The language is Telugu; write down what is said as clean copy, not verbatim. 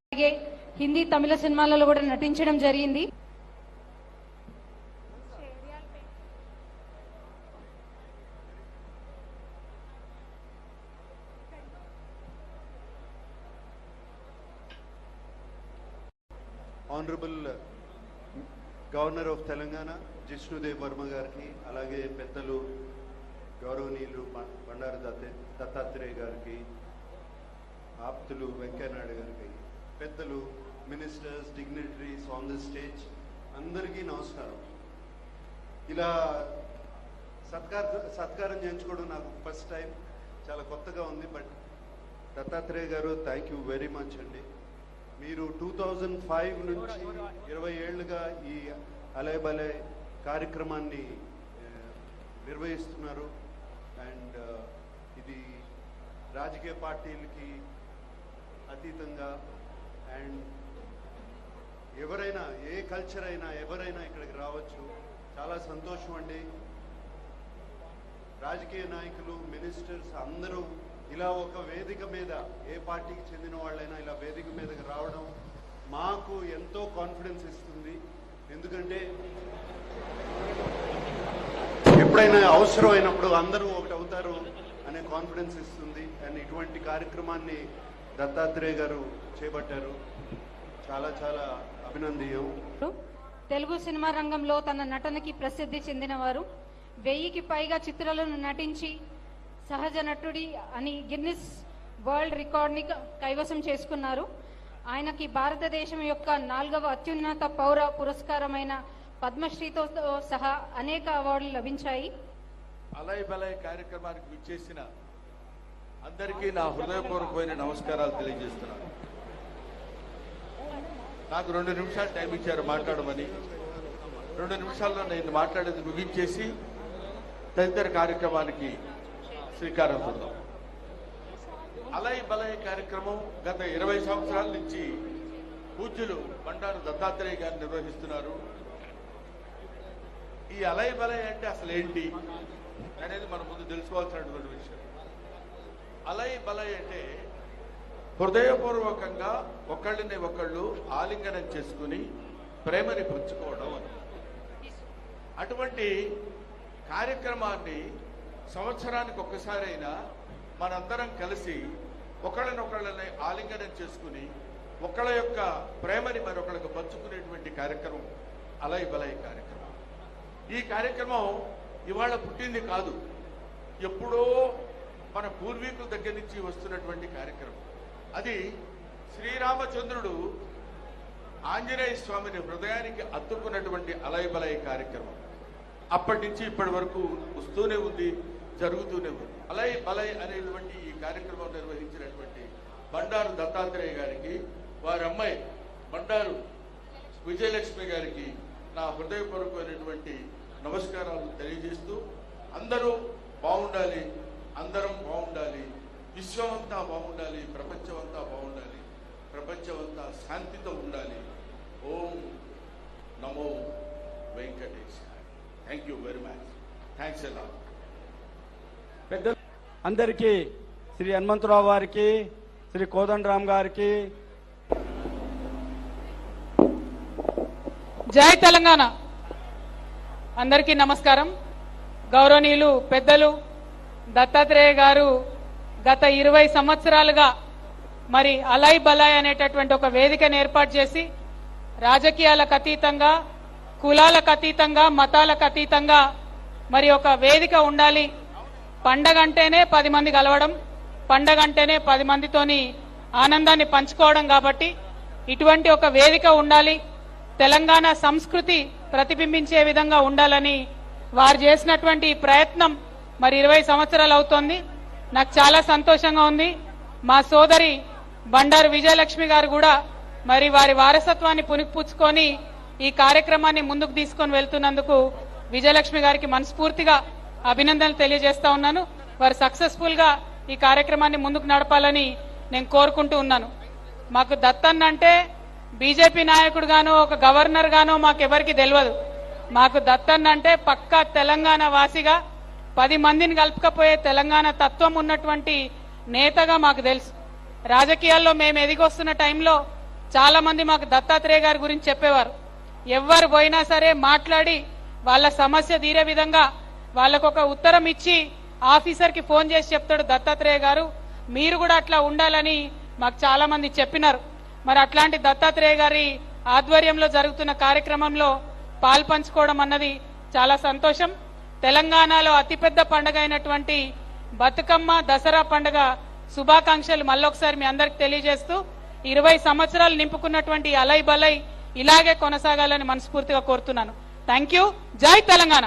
అలాగే హిందీ తమిళ సినిమాలలో కూడా నటించడం జరిగింది. Honourable governor of Telangana Jishnu Dev Varma గారికి, అలాగే పెద్దలు గౌరవనీయులు బండారు దత్తాత్రేయ గారికి, ఆప్తులు వెంకయ్యనాయుడు గారికి, పెద్దలు ministers, dignitaries on the stage, అందరికీ నమస్కారం. ఇలా సత్కారం చేయించుకోవడం నాకు ఫస్ట్ టైం, చాలా కొత్తగా ఉంది. బట్ దత్తాత్రేయ గారు థ్యాంక్ యూ వెరీ మచ్ అండి. మీరు 2005 నుంచి 20 ఏళ్లుగా ఈ అలయ్ బలయ్ కార్యక్రమాన్ని నిర్వహిస్తున్నారు. అండ్ ఇది రాజకీయ పార్టీలకి అతీతంగా, అండ్ ఎవరైనా, ఏ కల్చర్ అయినా, ఎవరైనా ఇక్కడికి రావచ్చు. చాలా సంతోషం అండి. రాజకీయ నాయకులు, మినిస్టర్స్ అందరూ ఇలా ఒక వేదిక మీద, ఏ పార్టీకి చెందిన వాళ్ళైనా ఇలా వేదిక మీదకి రావడం మాకు ఎంతో కాన్ఫిడెన్స్ ఇస్తుంది. ఎందుకంటే ఎప్పుడైనా అవసరం అయినప్పుడు అందరూ ఒకటి అవుతారు అనే కాన్ఫిడెన్స్ ఇస్తుంది. అండ్ ఇటువంటి కార్యక్రమాన్ని దత్తాత్రేయ గారు చేపట్టారు. చాలా చాలా అభినందనీయం. తెలుగు సినిమా రంగంలో తన నటనకి ప్రసిద్ధి చెందినవారు. 1000కి పైగా చిత్రాలను నటించి సహజ నటుడి అని గిన్నిస్ వరల్డ్ రికార్డ్ని కైవసం చేసుకున్నారు. ఆయనకి భారతదేశం యొక్క 4వ అత్యున్నత పౌర పురస్కారమైన పద్మశ్రీతో సహా అనేక అవార్డులు లభించాయి. అలయ్ బలయ్ కార్యక్రమానికి విచ్చేసిన అందరికీ నా హృదయపూర్వకమైన నమస్కారాలు తెలియజేస్తున్నాను. నాకు 2 నిమిషాలు టైం ఇచ్చారు మాట్లాడమని. 2 నిమిషాల్లో నేను మాట్లాడేది ముగించేసి తదితర కార్యక్రమానికి శ్రీకారం చుడదాం. అలయ్ బలయ్ కార్యక్రమం గత 20 సంవత్సరాల నుంచి పూజ్యులు బండారు దత్తాత్రేయ గారు నిర్వహిస్తున్నారు. ఈ అలయ్ బలయ్ అంటే అసలు ఏంటి అనేది మనం ముందు తెలుసుకోవాల్సినటువంటి విషయం. అలయ్ బలయ్ అంటే హృదయపూర్వకంగా ఒకళ్ళని ఒకళ్ళు ఆలింగనం చేసుకుని ప్రేమని పంచుకోవడం అని. అటువంటి కార్యక్రమాన్ని సంవత్సరానికి ఒక్కసారైనా మనందరం కలిసి ఒకళ్ళనొకళ్ళని ఆలింగనం చేసుకుని ఒకళ్ళ యొక్క ప్రేమని మరొకళ్ళకు పంచుకునేటువంటి కార్యక్రమం అలయ్ బలయ్ కార్యక్రమం. ఈ కార్యక్రమం ఇవాళ పుట్టింది కాదు, ఎప్పుడో మన పూర్వీకుల దగ్గర నుంచి వస్తున్నటువంటి కార్యక్రమం. అది శ్రీరామచంద్రుడు ఆంజనేయ స్వామిని హృదయానికి అత్తుకున్నటువంటి అలయ్ బలయ్ కార్యక్రమం అప్పటి నుంచి ఇప్పటి వరకు వస్తూనే ఉంది, జరుగుతూనే ఉంది. అలయ్ బలయ్ అనేటువంటి ఈ కార్యక్రమం నిర్వహించినటువంటి బండారు దత్తాత్రేయ గారికి, వారి అమ్మాయి బండారు విజయలక్ష్మి గారికి నా హృదయపూర్వకమైనటువంటి నమస్కారాలు తెలియజేస్తూ, అందరూ బాగుండాలి, అందరం బాగుండాలి, విశ్వమంతా బాగుండాలి, ప్రపంచమంతా బాగుండాలి, ప్రపంచమంతా శాంతితో ఉండాలి. ఓం నమో వెంకటేశాయ. Thank you very much. Thanks ఎలా. పెద్దలు అందరికీ, శ్రీ హనుమంతరావు గారికి, శ్రీ కోదండరామ్ గారికి, జై తెలంగాణ. అందరికీ నమస్కారం. గౌరవనీయులు పెద్దలు దత్తాత్రేయ గారు గత 20 సంవత్సరాలుగా మరి అలయ్ బలయ్ అనేటటువంటి ఒక వేదికను ఏర్పాటు చేసి రాజకీయాలకు అతీతంగా, కులాలకు అతీతంగా, మతాలకు అతీతంగా మరి ఒక వేదిక ఉండాలి. పండగ అంటేనే 10 మంది కలవడం, పండగ అంటేనే 10 మందితోని ఆనందాన్ని పంచుకోవడం. కాబట్టి ఇటువంటి ఒక వేదిక ఉండాలి, తెలంగాణ సంస్కృతి ప్రతిబింబించే విధంగా ఉండాలని వారు చేసినటువంటి ప్రయత్నం మరి 20 సంవత్సరాలు అవుతోంది. నాకు చాలా సంతోషంగా ఉంది. మా సోదరి బండారు విజయలక్ష్మి గారు కూడా మరి వారి వారసత్వాన్ని పునిపుచ్చుకొని ఈ కార్యక్రమాన్ని ముందుకు తీసుకొని వెళ్తున్నందుకు విజయలక్ష్మి గారికి మనస్ఫూర్తిగా అభినందనలు తెలియజేస్తా ఉన్నాను. వారు సక్సెస్ఫుల్ గా ఈ కార్యక్రమాన్ని ముందుకు నడపాలని నేను కోరుకుంటూ ఉన్నాను. మాకు దత్తన్న అంటే బీజేపీ నాయకుడు గానో ఒక గవర్నర్ గానో మాకెవరికి తెలియదు. మాకు దత్తన్న అంటే పక్కా తెలంగాణ వాసిగా 10 మందిని కలుపుకపోయే తెలంగాణ తత్వం ఉన్నటువంటి నేతగా మాకు తెలుసు. రాజకీయాల్లో మేము ఎదిగొస్తున్న టైంలో చాలా మంది మాకు దత్తాత్రేయ గారి గురించి చెప్పేవారు. ఎవరు పోయినా సరే మాట్లాడి వాళ్ళ సమస్య తీరే విధంగా వాళ్ళకు ఒక ఉత్తరం ఇచ్చి ఆఫీసర్కి ఫోన్ చేసి చెప్తాడు దత్తాత్రేయ గారు, మీరు కూడా అట్లా ఉండాలని మాకు చాలా మంది చెప్పినారు. మరి అట్లాంటి దత్తాత్రేయ గారి ఆధ్వర్యంలో జరుగుతున్న కార్యక్రమంలో పాల్పంచుకోవడం అన్నది చాలా సంతోషం. తెలంగాణలో అతిపెద్ద పండుగ అయినటువంటి బతుకమ్మ దసరా పండుగ శుభాకాంక్షలు మళ్ళొకసారి మీ అందరికి తెలియజేస్తూ 20 సంవత్సరాలు నింపుకున్నటువంటి అలై బలై ఇలాగే కొనసాగాలని మనస్ఫూర్తిగా కోరుతున్నాను. Thank you. జై తెలంగాణ.